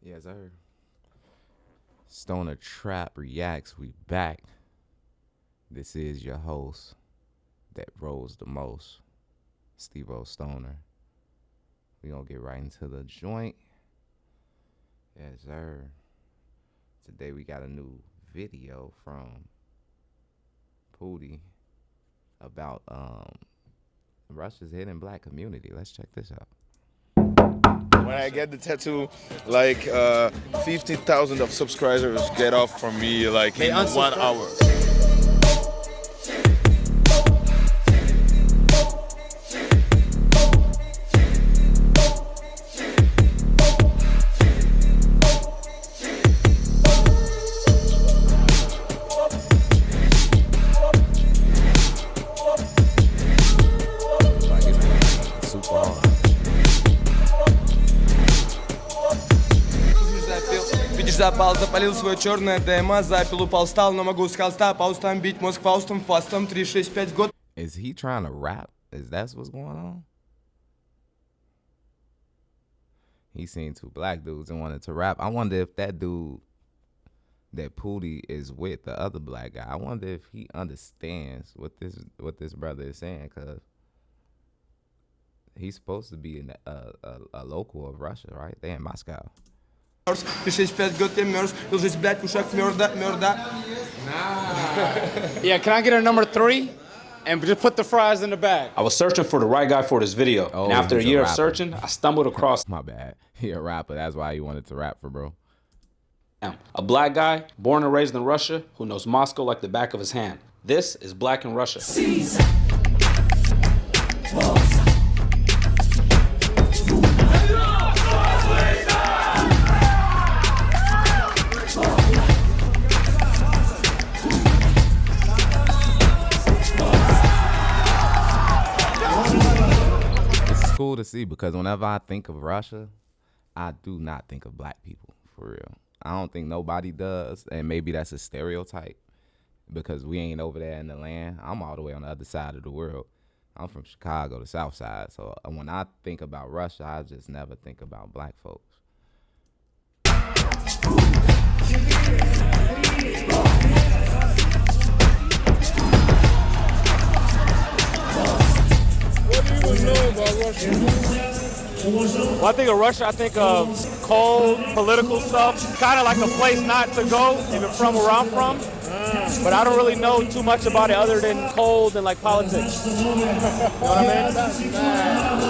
Yes, sir. Stoner Trap Reacts. We back. This is your host that rolls the most, Steve-O Stoner. We gonna get right into the joint. Yes, sir. Today we got a new video from Puddii about Russia's hidden black community. Let's check this out. When I get the tattoo, like 50,000 of subscribers get off from me like in 1 hour. Like it's super hard. Видишь, запал, запалил свое черное ДМА, запил, упал, встал, но могу с холста, паустом бить, мозг фаустом, фастом, 3, 6, 5 год. Is he trying to rap? Is that what's going on? He seen two black dudes and wanted to rap. I wonder if that dude that Puddii is with, the other black guy, I wonder if he understands what this brother is saying, because he's supposed to be a local of Russia, right? They in Moscow. 3, 6, 5 год, я мерз, ложись, блядь, ушах, мёрда. Yeah, can I get a number 3? And just put the fries in the bag. I was searching for the right guy for this video. Oh, and after a he's a year of rapper. searching, I stumbled across My bad. He a rapper. That's why he wanted to rap for bro. him. A black guy, born and raised in Russia, who knows Moscow like the back of his hand. This is Black in Russia. It's cool to see, because whenever I think of Russia, I do not think of black people, for real. I don't think nobody does, and maybe that's a stereotype because we ain't over there in the land. I'm all the way on the other side of the world. I'm from Chicago, the south side. So when I think about Russia, I just never think about black folks. What do you even know about Russia? When I think of Russia, I think of cold, political stuff. Kind of like a place not to go, even from where I'm from. But I don't really know too much about it other than cold and like politics. You know what I mean?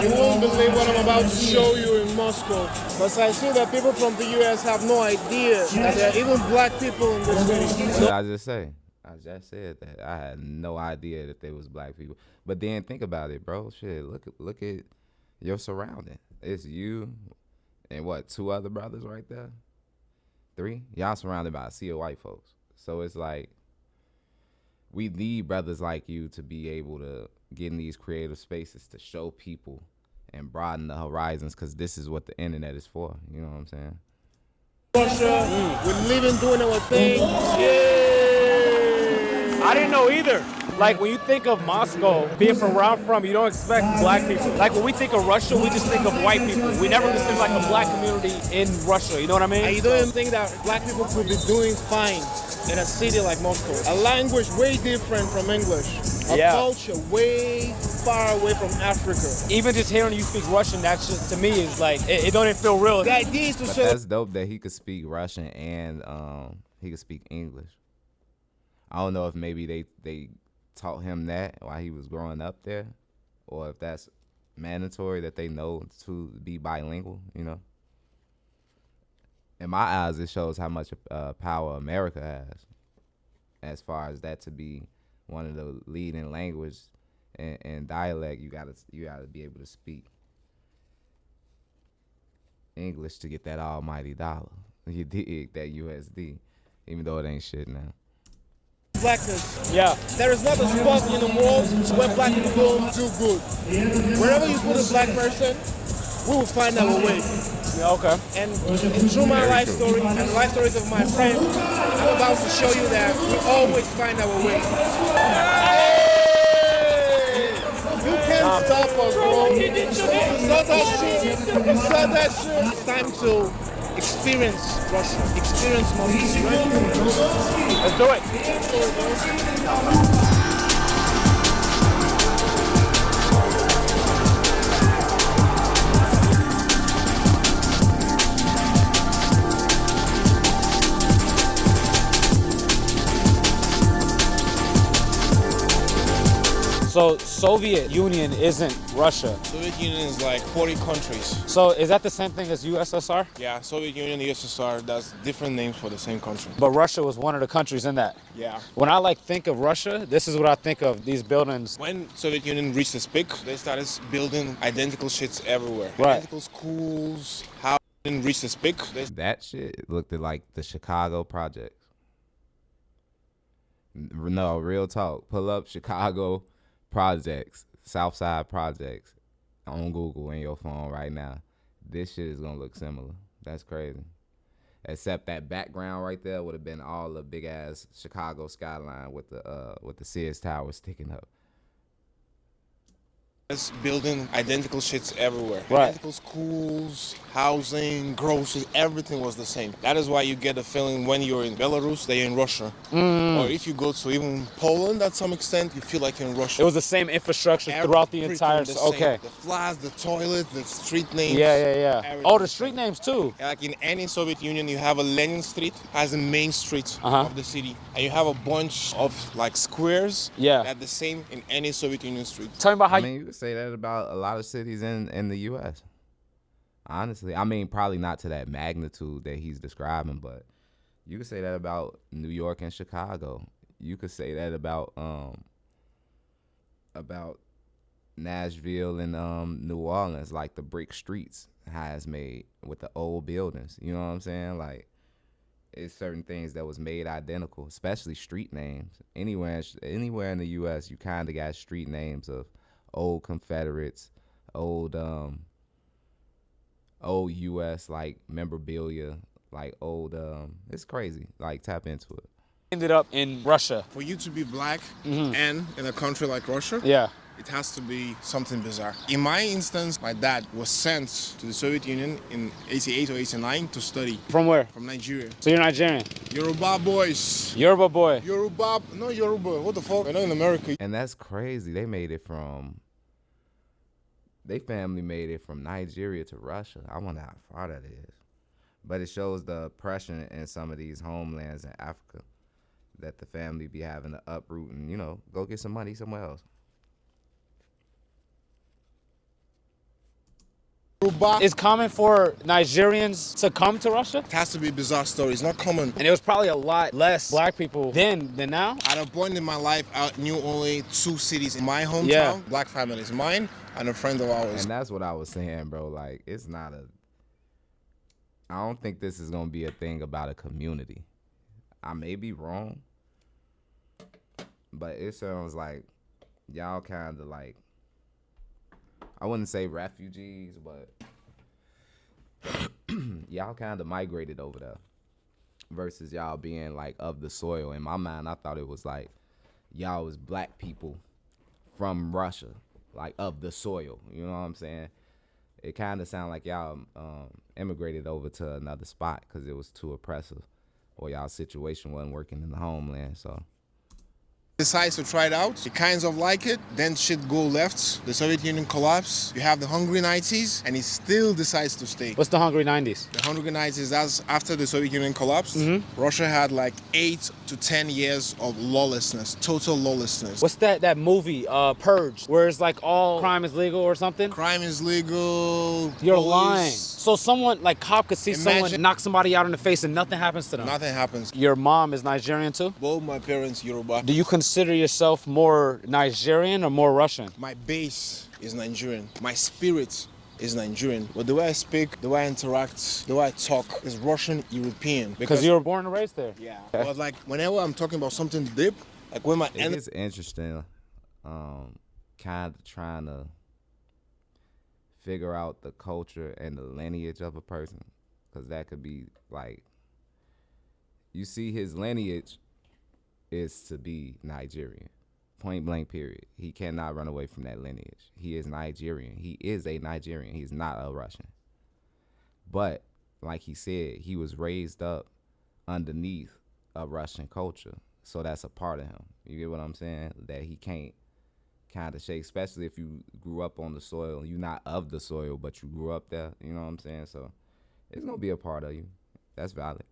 You won't believe what I'm about to show you in Moscow. But I see that people from the US have no idea that there are even black people in this city. What did I just say? I just said that I had no idea that there was black people. But then think about it, bro. Shit, look at your surrounding. It's you and what, 2 other brothers right there? 3? Y'all surrounded by a sea of white folks. So it's like we need brothers like you to be able to get in these creative spaces to show people and broaden the horizons, because this is what the internet is for. You know what I'm saying? Russia, we're living, doing our thing. I didn't know either. Like when you think of Moscow, being from where I'm from, you don't expect black people. Like when we think of Russia, we just think of white people. We never consider like a black community in Russia. You know what I mean? And you don't even think that black people could be doing fine in a city like Moscow. A language way different from English. A culture way far away from Africa. Even just hearing you speak Russian, that's just, to me, is like, it don't even feel real. The idea is to But show that's dope that he could speak Russian and he could speak English. I don't know if maybe they taught him that while he was growing up there, or if that's mandatory that they know to be bilingual, you know. In my eyes, it shows how much power America has as far as that to be one of the leading language and dialect. You gotta be able to speak English to get that almighty dollar. You dig that USD, even though it ain't shit now. blackness. Yeah. There is not a spot in the world where black people do good. Wherever you put a black person, we will find our way. Yeah, okay. And through my life story and the life stories of my friends, I'm about to show you that we always find our way. You can't stop us, bro. It's not that shit. It's not that shit. It's time to experience Russia, experience Moscow. Right? Let's do it. So Soviet Union isn't Russia. Soviet Union is like 40 countries. So is that the same thing as USSR? Yeah, Soviet Union, USSR, that's different names for the same country. But Russia was one of the countries in that. Yeah. When I think of Russia, this is what I think of, these buildings. When Soviet Union reached its peak, they started building identical shits everywhere. Right. Identical schools. How didn't reach its peak? That shit looked like the Chicago projects. No, real talk. Pull up Chicago projects, Southside projects on Google in your phone right now. This shit is gonna look similar. That's crazy. Except that background right there would have been all the big ass Chicago skyline with the Sears Tower sticking up. It's building identical shits everywhere. Right. Identical schools, housing, groceries, everything was the same. That is why you get the feeling when you're in Belarus, that you're in Russia. Or if you go to even Poland, at some extent, you feel like you're in Russia. It was the same infrastructure throughout the Everything entire. the same. Okay. The flags, the toilet, the street names. Yeah. everything Oh, the the street same. names too. Like in any Soviet Union, you have a Lenin Street as the main street Uh-huh. of the city, and you have a bunch of like squares. Yeah. That the same in any Soviet Union street. Tell me about how I mean, you could say that about a lot of cities in the U.S. Honestly, I mean, probably not to that magnitude that he's describing, but you could say that about New York and Chicago. You could say that about Nashville and New Orleans, like the brick streets has made with the old buildings. You know what I'm saying? Like, it's certain things that was made identical, especially street names. Anywhere in the U.S., you kind of got street names of old Confederates, old U.S. like memorabilia, like old. It's crazy. Like, tap into it. ended up in Russia. For you to be black and in a country like Russia, Yeah. it has to be something bizarre. In my instance, my dad was sent to the Soviet Union in 88 or 89 to study From where? from Nigeria. So you're Nigerian. Yoruba boys. Yoruba boy. Yoruba, no Yoruba. What the fuck? I know in America. And that's crazy. They family made it from Nigeria to Russia. I wonder how far that is. But it shows the oppression in some of these homelands in Africa that the family be having to uproot and, go get some money somewhere else. Yoruba. It's common for Nigerians to come to Russia, It has to be a bizarre story. It's not common. and it was probably a lot less black people then than now. At a point in my life, I knew only 2 cities in my hometown, Yeah. black families, mine and a friend of ours. And that's what I was saying, bro. Like, it's not I don't think this is going to be a thing about a community. I may be wrong, but it sounds like y'all kind of like, I wouldn't say refugees, but y'all kind of migrated over there versus y'all being like of the soil. In my mind, I thought it was like y'all was black people from Russia, like of the soil. You know what I'm saying? It kind of sounded like y'all immigrated over to another spot because it was too oppressive or y'all situation wasn't working in the homeland. So Decides to try it out. He kind of like it. Then shit go left. The Soviet Union collapsed. You have the Hungry 90s, and he still decides to stay. What's the Hungry 90s? The Hungry 90s, that's after the Soviet Union collapsed. Russia had like 8 to 10 years of lawlessness, total lawlessness. What's that movie, Purge, where it's like all crime is legal or something? Crime is legal. You're police, lying. So someone, like cop could see someone Imagine- knock somebody out in the face and nothing happens to them. Nothing happens. Your mom is Nigerian too? Both my parents Yoruba. Do you consider yourself more Nigerian or more Russian? My base is Nigerian. My spirit is Nigerian. But the way I speak, the way I interact, the way I talk is Russian European. Because you were born and raised there. Yeah. But like whenever I'm talking about something deep, like when my it is interesting, kind of trying to figure out the culture and the lineage of a person, because that could be like, you see his lineage is to be Nigerian, point blank period. He cannot run away from that lineage. He is Nigerian. He is a Nigerian. He's not a Russian. But like he said, he was raised up underneath a Russian culture. So that's a part of him. You get what I'm saying? That he can't kind of shake, especially if you grew up on the soil. You're not of the soil, but you grew up there. You know what I'm saying? So it's going to be a part of you. That's valid.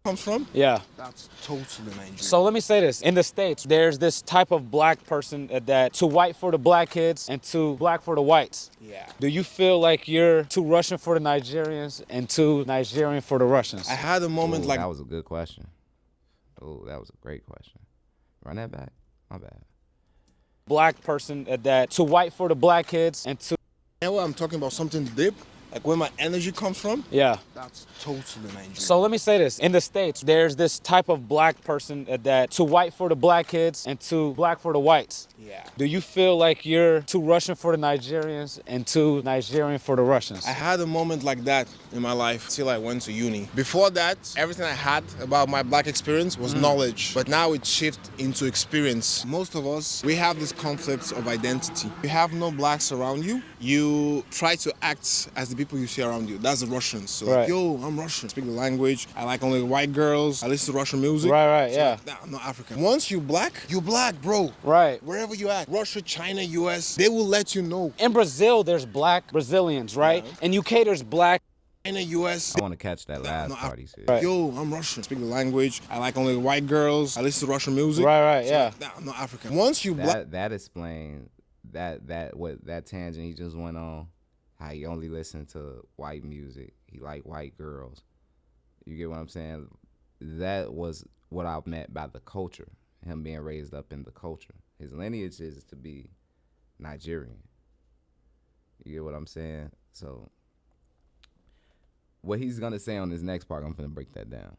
Comes from? Yeah. That's totally Nigerian. So let me say this. In the States, there's this type of black person that too white for the black kids and too black for the whites. Yeah. Do you feel like you're too Russian for the Nigerians and too Nigerian for the Russians? I had a moment Ooh, like that was a good question. Oh, that was a great question. Run that back. My bad. Black person that too white for the black kids and too... you know what I'm talking about, something deep, like where my energy comes from. Yeah. That's totally Nigerian. So let me say this. In the States, there's this type of black person that too white for the black kids and too black for the whites. Yeah. Do you feel like you're too Russian for the Nigerians and too Nigerian for the Russians? I had a moment like that in my life till I went to uni. Before that, everything I had about my black experience was knowledge, but now it shifted into experience. Most of us, we have this conflict of identity. You have no blacks around you, you try to act as the people you see around you. That's the Russians. So Right. like, yo, I'm Russian, speak the language, I like only white girls, I listen to Russian music. Right, So yeah. like, nah, I'm not African. Once you black, bro. Right. Wherever you at, Russia, China, US, they will let you know. In Brazil, there's black Brazilians, right? Yeah. In UK, there's black... China, US, I want to catch that last no, part he said. Right. yo, I'm Russian, speak the language, I like only white girls, I listen to Russian music. Right, So yeah. like, nah, I'm not African. Once you black, That explains that tangent he just went on, how he only listened to white music. He liked white girls. You get what I'm saying? That was what I meant by the culture, him being raised up in the culture. His lineage is to be Nigerian. You get what I'm saying? So what he's gonna say on this next part, I'm gonna break that down.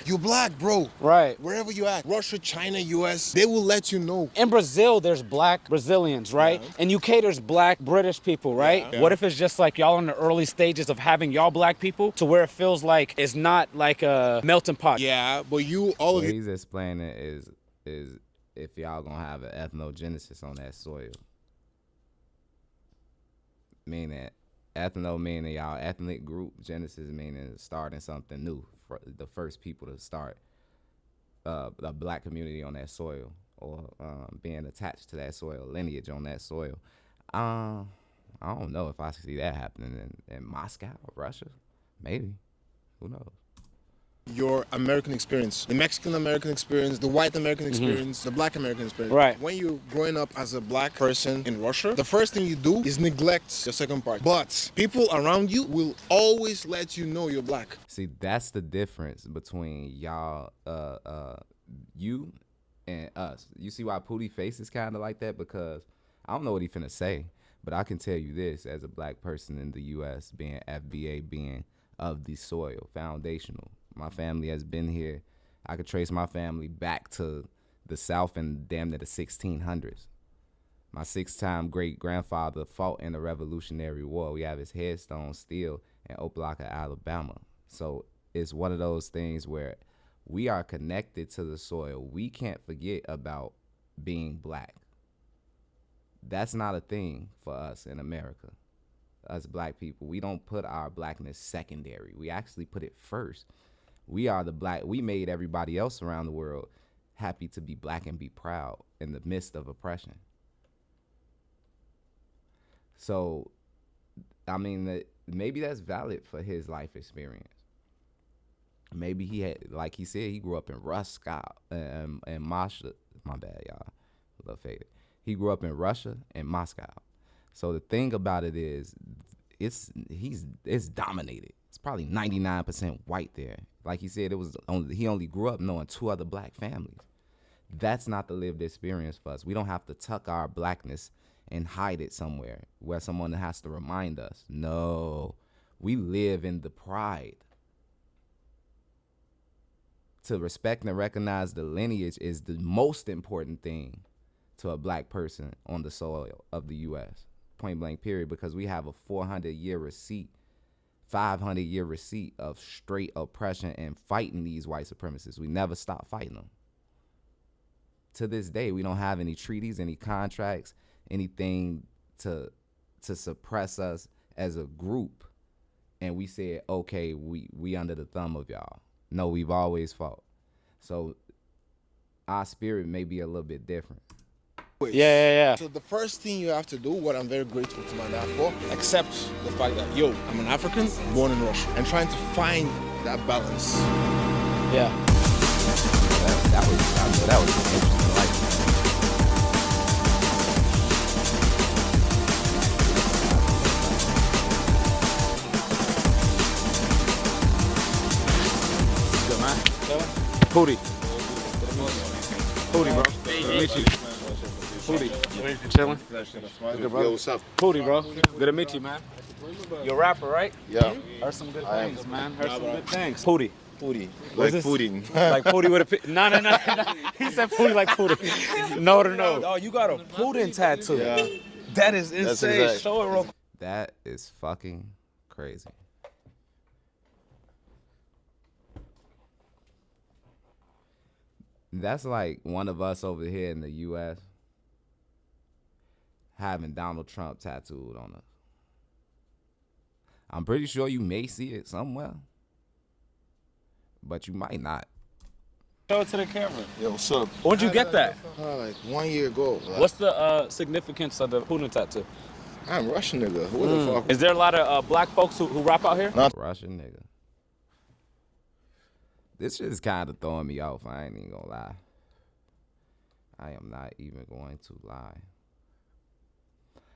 you black, bro. Right. Wherever you at, Russia, China, US, they will let you know. In Brazil, there's black Brazilians, right? In UK, there's black British people, right? Yeah. What if it's just like y'all in the early stages of having y'all black people to where it feels like it's not like a melting pot? Yeah, but you, all of What you, he's explaining is if y'all gonna have an ethnogenesis on that soil, meaning ethno meaning y'all ethnic group, genesis meaning starting something new, for the first people to start the black community on that soil, or being attached to that soil, lineage on that soil. I don't know if I see that happening in Moscow, Russia. Maybe. Who knows? your American experience, the Mexican American experience, the white American experience, the black American experience. Right. When you're growing up as a black person in Russia, the first thing you do is neglect the second part. But people around you will always let you know you're black. See, that's the difference between y'all, you and us. You see why Puddii face is kind of like that? Because I don't know what he finna say, but I can tell you this, as a black person in the U.S., being FBA, being of the soil, foundational. My family has been here. I could trace my family back to the South and damn near the 1600s. My 6-time great-grandfather fought in the Revolutionary War. We have his headstone still in Opelika, Alabama. So it's one of those things where we are connected to the soil. We can't forget about being black. That's not a thing for us in America. Us black people, we don't put our blackness secondary. We actually put it first. We are the black. We made everybody else around the world happy to be black and be proud in the midst of oppression. So, I mean, maybe that's valid for his life experience. Maybe he had, like he said, he grew up in Russia and Moscow. My bad, y'all. A little faded. He grew up in Russia and Moscow. So the thing about it is, it's dominated. It's probably 99% white there. Like he said, he only grew up knowing 2 other black families. That's not the lived experience for us. We don't have to tuck our blackness and hide it somewhere where someone has to remind us. No, we live in the pride. To respect and recognize the lineage is the most important thing to a black person on the soil of the U.S. Point blank period, because we have a 400-year receipt, 500-year receipt of straight oppression and fighting these white supremacists. We never stop fighting them. To this day, we don't have any treaties, any contracts, anything to suppress us as a group and we said, okay, we under the thumb of y'all. No, we've always fought. So our spirit may be a little bit different. Yeah. So the first thing you have to do, what I'm very grateful to my dad for, accept the fact that, yo, I'm an African born in Russia, and trying to find that balance. Yeah. That was interesting. Like, Good, man. Puddii. Puddii, bro. Good to meet you. Puddii. Chilling? Good, bro. Yo, what's up? Puddii, bro. Good to meet you, man. You're a rapper, right? Yeah. Heard some good things, man. Heard some good things. Puddii. Puddii. What's Like this? pudding. Like Puddii with a P. No. He said Puddii like Puddii. No. Oh, you got a Puddin tattoo. Yeah. That is insane. exact. Show it real quick. that is fucking crazy. That's like one of us over here in the U.S. having Donald Trump tattooed on us. I'm pretty sure you may see it somewhere, but you might not. Show it to the camera. Yo, what's up? When'd you get that? Like 1 year ago. Like, What's the significance of the Putin tattoo? I'm Russian nigga. What the fuck? Is there a lot of black folks who rap out here? Russian nigga. This shit is kind of throwing me off. I ain't even gonna lie. I am not even going to lie.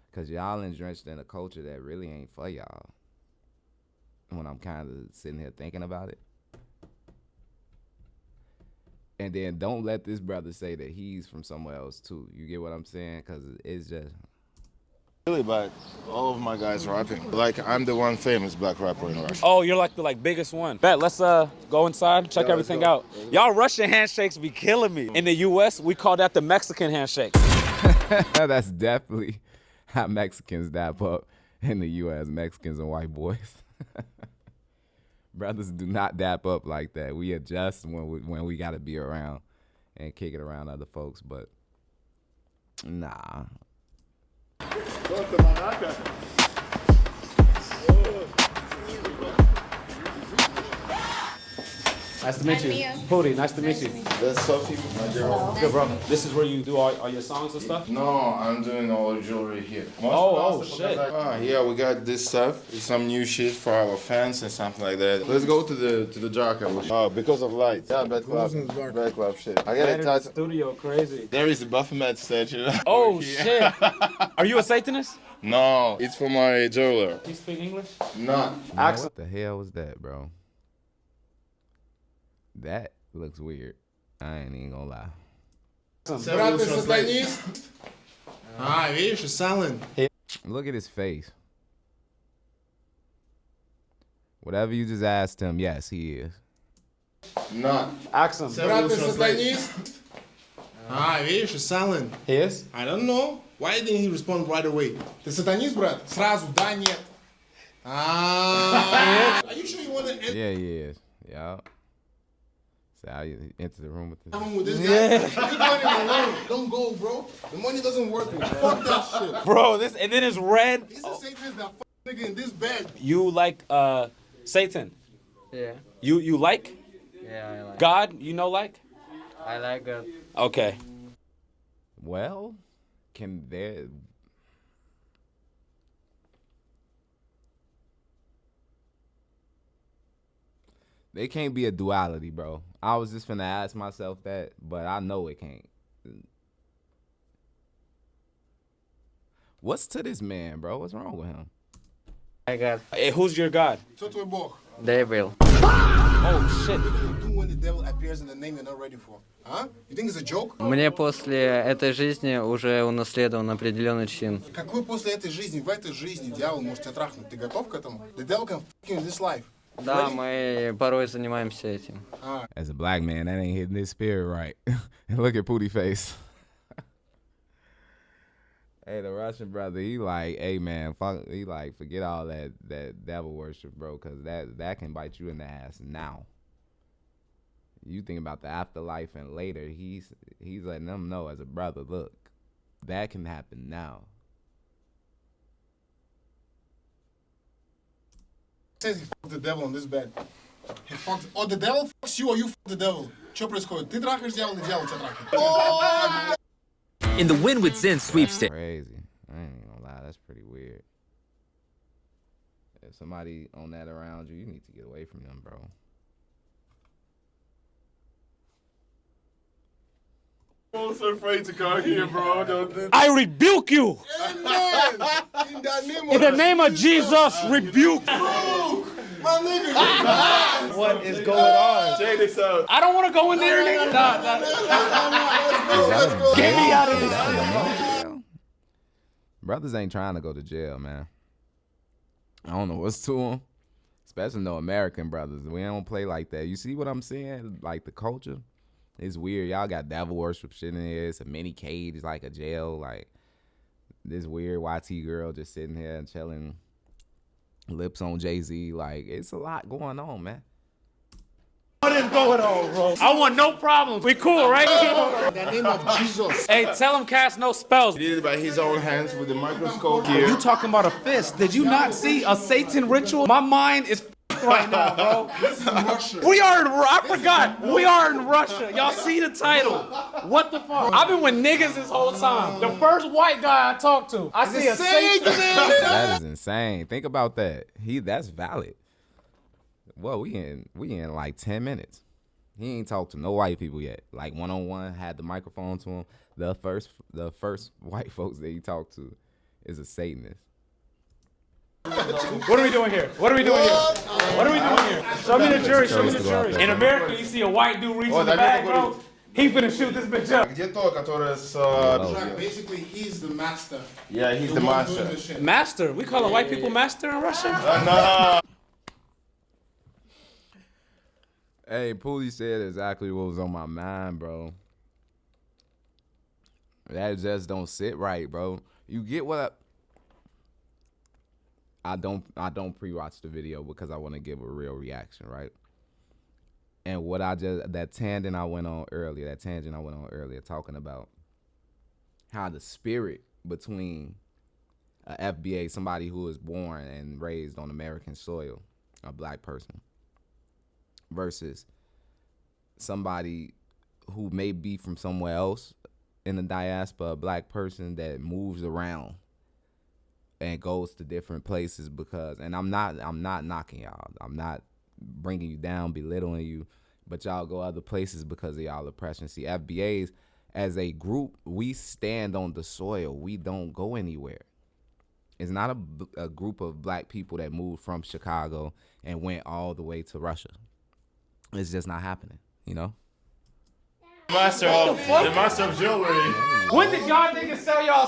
Because y'all entrenched in a culture that really ain't for y'all. When I'm kind of sitting here thinking about it. And then don't let this brother say that he's from somewhere else too. You get what I'm saying? Because it's just... Really, but all of my guys are rapping. Like, I'm the one famous black rapper in Russia. Oh, you're like the biggest one. Bet, let's go inside, check Yeah, everything let's out. Y'all Russian handshakes be killing me. In the U.S., we call that the Mexican handshake. That's definitely how Mexicans dap up in the U.S. Mexicans and white boys. Brothers do not dap up like that. We adjust when we got to be around and kick it around other folks, but nah. Nice to meet you. Puddii, nice to meet you. That's Sophie, my girl. Good, bro. This is where you do all your songs and stuff? No, I'm doing all the jewelry here. Oh, shit. Yeah, we got this stuff. It's some new shit for our fans and something like that. Let's go to the dark. Oh, because of lights. Yeah, bad club. Bad club shit. I got a tattoo. Studio, crazy. There is a Baphomet statue. Oh, shit. Are you a Satanist? No, it's for my jeweler. Do you speak English? No. Man, what the hell was that, bro? That looks weird. I ain't even gonna lie. Брат, ты сатанист? Видишь, Сален. Look at his face. Whatever you just asked him, yes, he is. No. Ask him. Брат, ты сатанист? Видишь, Сален. He is? I don't know. Why didn't he respond right away? Ты сатанист, брат? Сразу, да, нет. Are you sure you want to enter Yeah, he is. Yeah. So how you enter the room with this? with this guy? You're going in alone. Don't go, bro. The money doesn't work. Fuck that shit. Bro, this, and then it's red. He's a Satanist that nigga in this bed. You like Satan? Yeah, You like I like. God? You know like? I like God. Okay. Well, can there... There can't be a duality, bro. I was just finna ask myself that, but I know it can't. What's to this man, bro? What's wrong with him? I got Hey, who's your God? Кто твой бог? devil. Oh shit. What do you do when the devil appears in the name you're not ready for? Huh? You think it's a joke? Мне после этой жизни уже унаследован определенный чин. Какой после этой жизни, в этой жизни дьявол может тебя трахнуть? Ты готов к этому? The devil can fuck you in this life. Да, мы порой занимаемся этим. As a black man, that ain't hitting his spirit right. And look at Puddii face. Hey, the Russian brother, he like, hey man, fuck, he like, forget all that devil worship, bro, cause that can bite you in the ass now. You think about the afterlife and later, he's letting them know as a brother, look, that can happen now. says he fucked the devil on this bed. He fucked... Or the devil fucks you or you fuck the devil. Что происходит? Ты трахаешь дьявола или дьявол тебя трахает? In the Win with Zen sweepstakes. Crazy. I ain't gonna lie, that's pretty weird. If somebody on that around you, you need to get away from them, bro. I'm so afraid to come here, bro. Don't. I rebuke you. Amen. In the name of Jesus, rebuke. My nigga. What is going on? Check this out. I don't want to go in there, nigga. Let's go. Get me out of here. Brothers ain't trying to go to jail, man. I don't know what's to them. Especially no American brothers. We don't play like that. You see what I'm saying? Like the culture. It's weird. Y'all got devil worship shit in there. It's a mini cage. It's like a jail. Like this weird YT girl just sitting here and chilling. Lips on Jay-Z. Like it's a lot going on, man. What is going on, bro? I want no problems. We cool, right? In the name of Jesus. Hey, tell him cast no spells. He did it by his own hands with the microscope here. You talking about a fist? Did you not see a Satan ritual? My mind is right now, bro. This is Russia. We are in. I forgot. We are in Russia. Y'all see the title? What the fuck? I've been with niggas this whole time. The first white guy I talked to, I see a Satan. That is insane. Think about that. That's valid. Well, we in like 10 minutes. He ain't talked to no white people yet. Like one-on-one, had the microphone to him. The first white folks that he talked to is a Satanist. What are we doing here? What are we doing here? What are we doing here? Show me the jury. Show me the jury. In America, you see a white dude reach in the bag, bro. He finna shoot this bitch up. Где то, которое с... Basically, he's the master. Yeah, he's the one doing master. the shit. Master? We calling white people master in Russia? No. Hey, Puddii said exactly what was on my mind, bro. That just don't sit right, bro. You get what I don't pre-watch the video because I want to give a real reaction, right? And what that tangent I went on earlier talking about how the spirit between a FBA, somebody who was born and raised on American soil, a black person, versus somebody who may be from somewhere else in the diaspora, a black person that moves around and goes to different places because, and I'm not knocking y'all. I'm not bringing you down, belittling you, but y'all go other places because of y'all oppression. See, FBAs as a group, we stand on the soil. We don't go anywhere. It's not a group of black people that moved from Chicago and went all the way to Russia. It's just not happening, you know? The master of jewelry. When did y'all niggas sell y'all